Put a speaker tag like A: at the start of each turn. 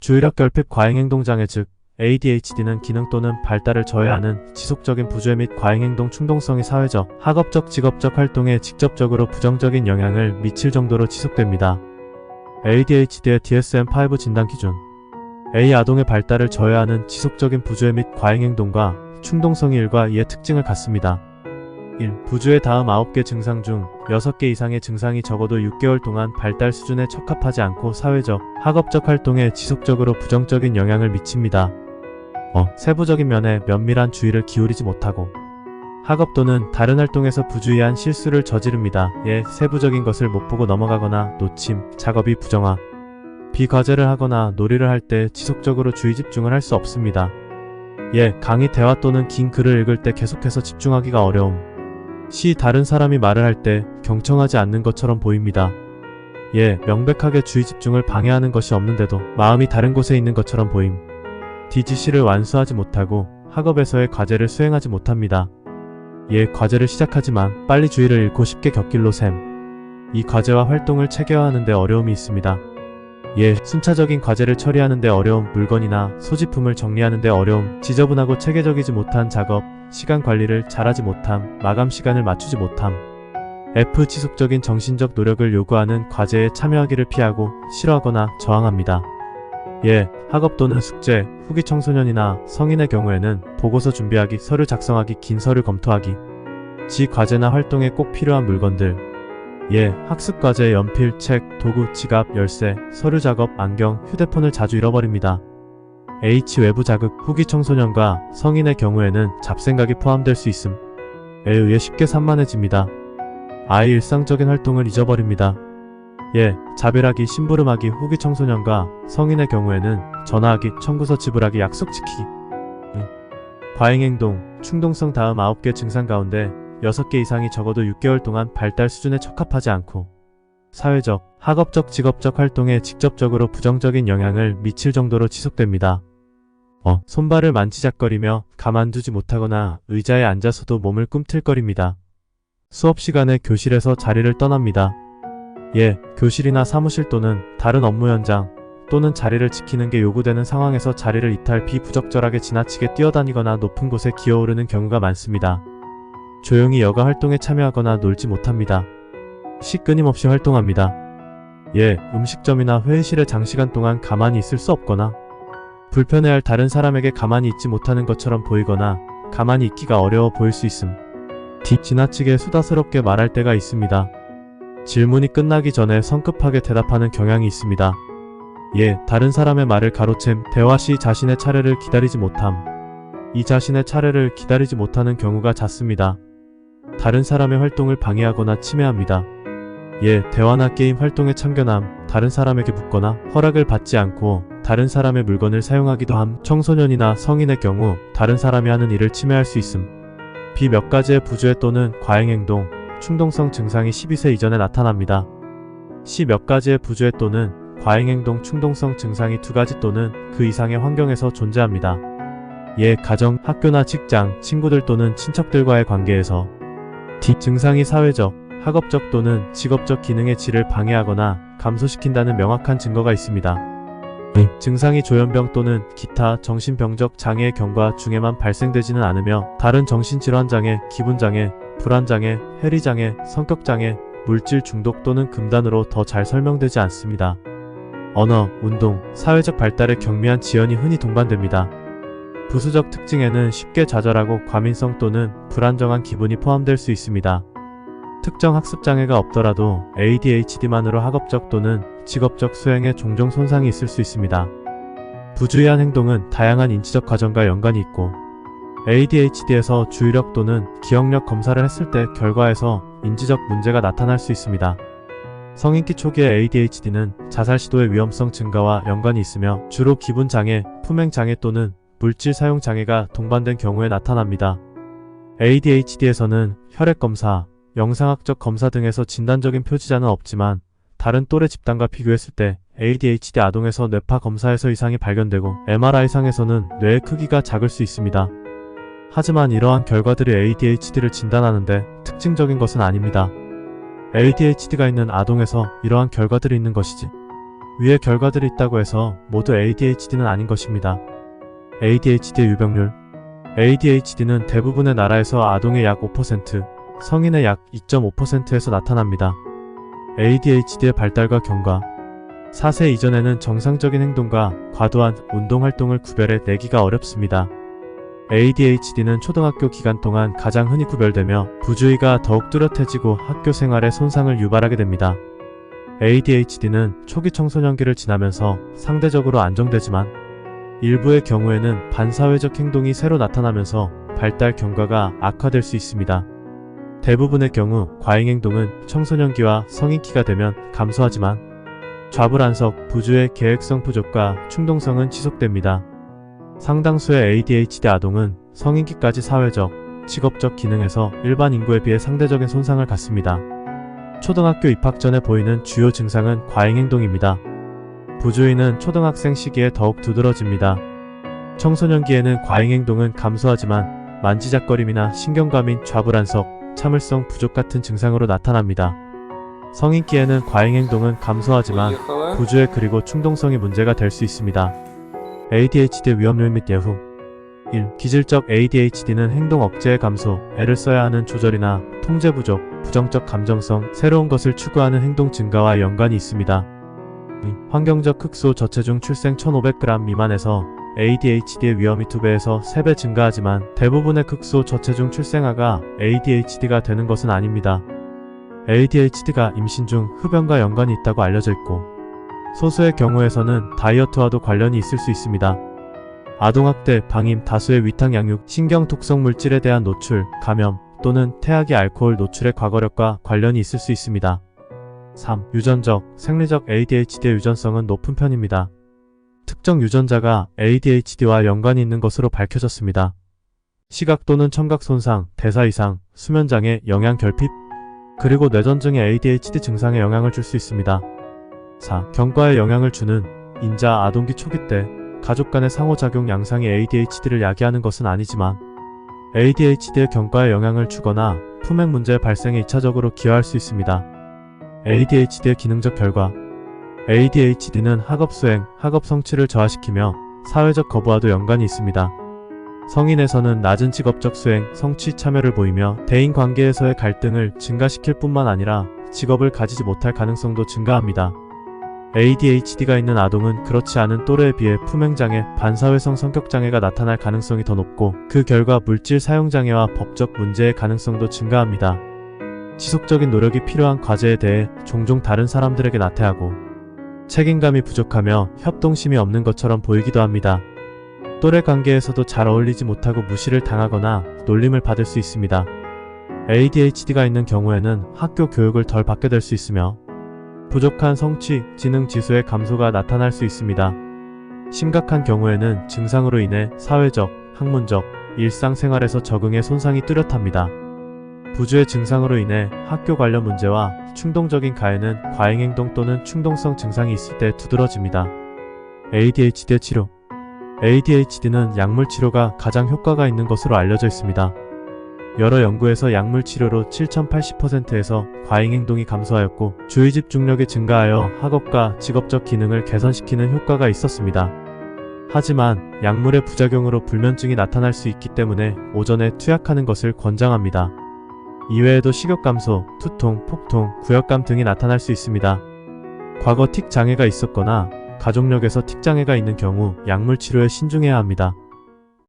A: 주의력 결핍 과잉행동장애 즉 ADHD는 기능 또는 발달을 저해하는 지속적인 부주의 및 과잉행동 충동성이 사회적, 학업적, 직업적 활동에 직접적으로 부정적인 영향을 미칠 정도로 지속됩니다. ADHD의 DSM-5 진단 기준 A. 아동의 발달을 저해하는 지속적인 부주의 및 과잉행동과 충동성이 1과 2의 특징을 갖습니다. 1. 부주의 다음 9개 증상 중 6개 이상의 증상이 적어도 6개월 동안 발달 수준에 적합하지 않고 사회적, 학업적 활동에 지속적으로 부정적인 영향을 미칩니다. 세부적인 면에 면밀한 주의를 기울이지 못하고 학업 또는 다른 활동에서 부주의한 실수를 저지릅니다. 예, 세부적인 것을 못 보고 넘어가거나 놓침, 작업이 부정화, 비과제를 하거나 놀이를 할 때 지속적으로 주의 집중을 할 수 없습니다. 예, 강의 대화 또는 긴 글을 읽을 때 계속해서 집중하기가 어려움. 시 다른 사람이 말을 할 때 경청하지 않는 것처럼 보입니다. 예, 명백하게 주의 집중을 방해하는 것이 없는데도 마음이 다른 곳에 있는 것처럼 보임. D. 지시를 완수하지 못하고 학업에서의 과제를 수행하지 못합니다. 예, 과제를 시작하지만 빨리 주의를 잃고 쉽게 곁길로 샘. 이 과제와 활동을 체계화하는 데 어려움이 있습니다. 예, 순차적인 과제를 처리하는 데 어려움, 물건이나 소지품을 정리하는 데 어려움, 지저분하고 체계적이지 못한 작업, 시간 관리를 잘하지 못함, 마감 시간을 맞추지 못함. F. 지속적인 정신적 노력을 요구하는 과제에 참여하기를 피하고 싫어하거나 저항합니다. 예, 학업 또는 숙제, 후기 청소년이나 성인의 경우에는 보고서 준비하기, 서류 작성하기, 긴 서류 검토하기, 지 과제나 활동에 꼭 필요한 물건들. 예, 학습과제, 연필, 책, 도구, 지갑, 열쇠, 서류 작업, 안경, 휴대폰을 자주 잃어버립니다. H. 외부 자극, 후기 청소년과 성인의 경우에는 잡생각이 포함될 수 있음에 의해 쉽게 산만해집니다. I. 일상적인 활동을 잊어버립니다. 예, 자별하기, 심부름하기, 후기 청소년과 성인의 경우에는 전화하기, 청구서 지불하기, 약속 지키기. 과잉행동, 충동성 다음 9개 증상 가운데 6개 이상이 적어도 6개월 동안 발달 수준에 적합하지 않고 사회적, 학업적, 직업적 활동에 직접적으로 부정적인 영향을 미칠 정도로 지속됩니다. 손발을 만지작거리며 가만두지 못하거나 의자에 앉아서도 몸을 꿈틀거립니다. 수업 시간에 교실에서 자리를 떠납니다. 예, 교실이나 사무실 또는 다른 업무 현장 또는 자리를 지키는 게 요구되는 상황에서 자리를 이탈, 비부적절하게 지나치게 뛰어다니거나 높은 곳에 기어오르는 경우가 많습니다. 조용히 여가 활동에 참여하거나 놀지 못합니다. 시 끊임없이 활동합니다. 예, 음식점이나 회의실에 장시간 동안 가만히 있을 수 없거나 불편해할 다른 사람에게 가만히 있지 못하는 것처럼 보이거나 가만히 있기가 어려워 보일 수 있음. D. 지나치게 수다스럽게 말할 때가 있습니다. 질문이 끝나기 전에 성급하게 대답하는 경향이 있습니다. 예, 다른 사람의 말을 가로챔, 대화 시 자신의 차례를 기다리지 못함. 이 자신의 차례를 기다리지 못하는 경우가 잦습니다. 다른 사람의 활동을 방해하거나 침해합니다. 예, 대화나 게임 활동에 참견함, 다른 사람에게 묻거나 허락을 받지 않고 다른 사람의 물건을 사용하기도 함. 청소년이나 성인의 경우 다른 사람이 하는 일을 침해할 수 있음. B. 몇 가지의 부주의 또는 과잉행동, 충동성 증상이 12세 이전에 나타납니다. C. 몇 가지의 부주의 또는 과잉행동 충동성 증상이 2가지 또는 그 이상의 환경에서 존재합니다. 예, 가정, 학교나 직장, 친구들 또는 친척들과의 관계에서. D. 증상이 사회적, 학업적 또는 직업적 기능의 질을 방해하거나 감소시킨다는 명확한 증거가 있습니다. 증상이 조현병 또는 기타 정신병적 장애의 경과 중에만 발생되지는 않으며 다른 정신질환장애, 기분장애, 불안장애, 해리장애, 성격장애, 물질 중독 또는 금단으로 더 잘 설명되지 않습니다. 언어, 운동, 사회적 발달에 경미한 지연이 흔히 동반됩니다. 부수적 특징에는 쉽게 좌절하고 과민성 또는 불안정한 기분이 포함될 수 있습니다. 특정 학습장애가 없더라도 ADHD만으로 학업적 또는 직업적 수행에 종종 손상이 있을 수 있습니다. 부주의한 행동은 다양한 인지적 과정과 연관이 있고 ADHD에서 주의력 또는 기억력 검사를 했을 때 결과에서 인지적 문제가 나타날 수 있습니다. 성인기 초기의 ADHD는 자살 시도의 위험성 증가와 연관이 있으며 주로 기분장애, 품행장애 또는 물질 사용 장애가 동반된 경우에 나타납니다. ADHD에서는 혈액검사, 영상학적 검사 등에서 진단적인 표지자는 없지만 다른 또래 집단과 비교했을 때 ADHD 아동에서 뇌파 검사에서 이상이 발견되고 MRI상에서는 뇌의 크기가 작을 수 있습니다. 하지만 이러한 결과들이 ADHD를 진단하는데 특징적인 것은 아닙니다. ADHD가 있는 아동에서 이러한 결과들이 있는 것이지 위의 결과들이 있다고 해서 모두 ADHD는 아닌 것입니다. ADHD의 유병률. ADHD는 대부분의 나라에서 아동의 약 5%, 성인의 약 2.5%에서 나타납니다. ADHD의 발달과 경과. 4세 이전에는 정상적인 행동과 과도한 운동활동을 구별해 내기가 어렵습니다. ADHD는 초등학교 기간 동안 가장 흔히 구별되며 부주의가 더욱 뚜렷해지고 학교 생활에 손상을 유발하게 됩니다. ADHD는 초기 청소년기를 지나면서 상대적으로 안정되지만 일부의 경우에는 반사회적 행동이 새로 나타나면서 발달 경과가 악화될 수 있습니다. 대부분의 경우 과잉행동은 청소년기와 성인기가 되면 감소하지만 좌불안석, 부주의 계획성 부족과 충동성은 지속됩니다. 상당수의 ADHD 아동은 성인기까지 사회적, 직업적 기능에서 일반 인구에 비해 상대적인 손상을 갖습니다. 초등학교 입학 전에 보이는 주요 증상은 과잉행동입니다. 부주의는 초등학생 시기에 더욱 두드러집니다. 청소년기에는 과잉행동은 감소하지만 만지작거림이나 신경과민, 좌불안석, 참을성 부족 같은 증상으로 나타납니다. 성인기에는 과잉행동은 감소하지만 부주의 그리고 충동성이 문제가 될 수 있습니다. ADHD의 위험률 및 예후. 1. 기질적 ADHD는 행동 억제의 감소, 애를 써야 하는 조절이나 통제 부족, 부정적 감정성, 새로운 것을 추구하는 행동 증가와 연관이 있습니다. 2. 환경적 흑소 저체중 출생 1500g 미만에서 ADHD의 위험이 2배에서 3배 증가하지만 대부분의 극소 저체중 출생아가 ADHD가 되는 것은 아닙니다. ADHD가 임신 중 흡연과 연관이 있다고 알려져 있고 소수의 경우에서는 다이어트와도 관련이 있을 수 있습니다. 아동학대, 방임, 다수의 위탁 양육, 신경 독성 물질에 대한 노출, 감염 또는 태아기 알코올 노출의 과거력과 관련이 있을 수 있습니다. 3. 유전적, 생리적 ADHD의 유전성은 높은 편입니다. 특정 유전자가 ADHD와 연관이 있는 것으로 밝혀졌습니다. 시각 또는 청각 손상, 대사 이상, 수면장애, 영양 결핍, 그리고 뇌전증이 ADHD 증상에 영향을 줄 수 있습니다. 4. 경과에 영향을 주는 인자 아동기 초기 때 가족 간의 상호작용 양상이 ADHD를 야기하는 것은 아니지만 ADHD의 경과에 영향을 주거나 품행 문제 발생에 2차적으로 기여할 수 있습니다. ADHD의 기능적 결과. ADHD는 학업 수행, 학업 성취를 저하시키며 사회적 거부와도 연관이 있습니다. 성인에서는 낮은 직업적 수행, 성취 참여를 보이며 대인관계에서의 갈등을 증가시킬 뿐만 아니라 직업을 가지지 못할 가능성도 증가합니다. ADHD가 있는 아동은 그렇지 않은 또래에 비해 품행장애, 반사회성 성격장애가 나타날 가능성이 더 높고 그 결과 물질 사용장애와 법적 문제의 가능성도 증가합니다. 지속적인 노력이 필요한 과제에 대해 종종 다른 사람들에게 나태하고 책임감이 부족하며 협동심이 없는 것처럼 보이기도 합니다. 또래 관계에서도 잘 어울리지 못하고 무시를 당하거나 놀림을 받을 수 있습니다. ADHD가 있는 경우에는 학교 교육을 덜 받게 될 수 있으며 부족한 성취, 지능 지수의 감소가 나타날 수 있습니다. 심각한 경우에는 증상으로 인해 사회적, 학문적, 일상생활에서 적응에 손상이 뚜렷합니다. 부주의 증상으로 인해 학교 관련 문제와 충동적인 가해는 과잉행동 또는 충동성 증상이 있을 때 두드러집니다. ADHD의 치료. ADHD는 약물 치료가 가장 효과가 있는 것으로 알려져 있습니다. 여러 연구에서 약물 치료로 7,080%에서 과잉행동이 감소하였고 주의 집중력이 증가하여 학업과 직업적 기능을 개선시키는 효과가 있었습니다. 하지만 약물의 부작용으로 불면증이 나타날 수 있기 때문에 오전에 투약하는 것을 권장합니다. 이외에도 식욕 감소, 두통, 폭통, 구역감 등이 나타날 수 있습니다. 과거 틱 장애가 있었거나 가족력에서 틱 장애가 있는 경우 약물 치료에 신중해야 합니다.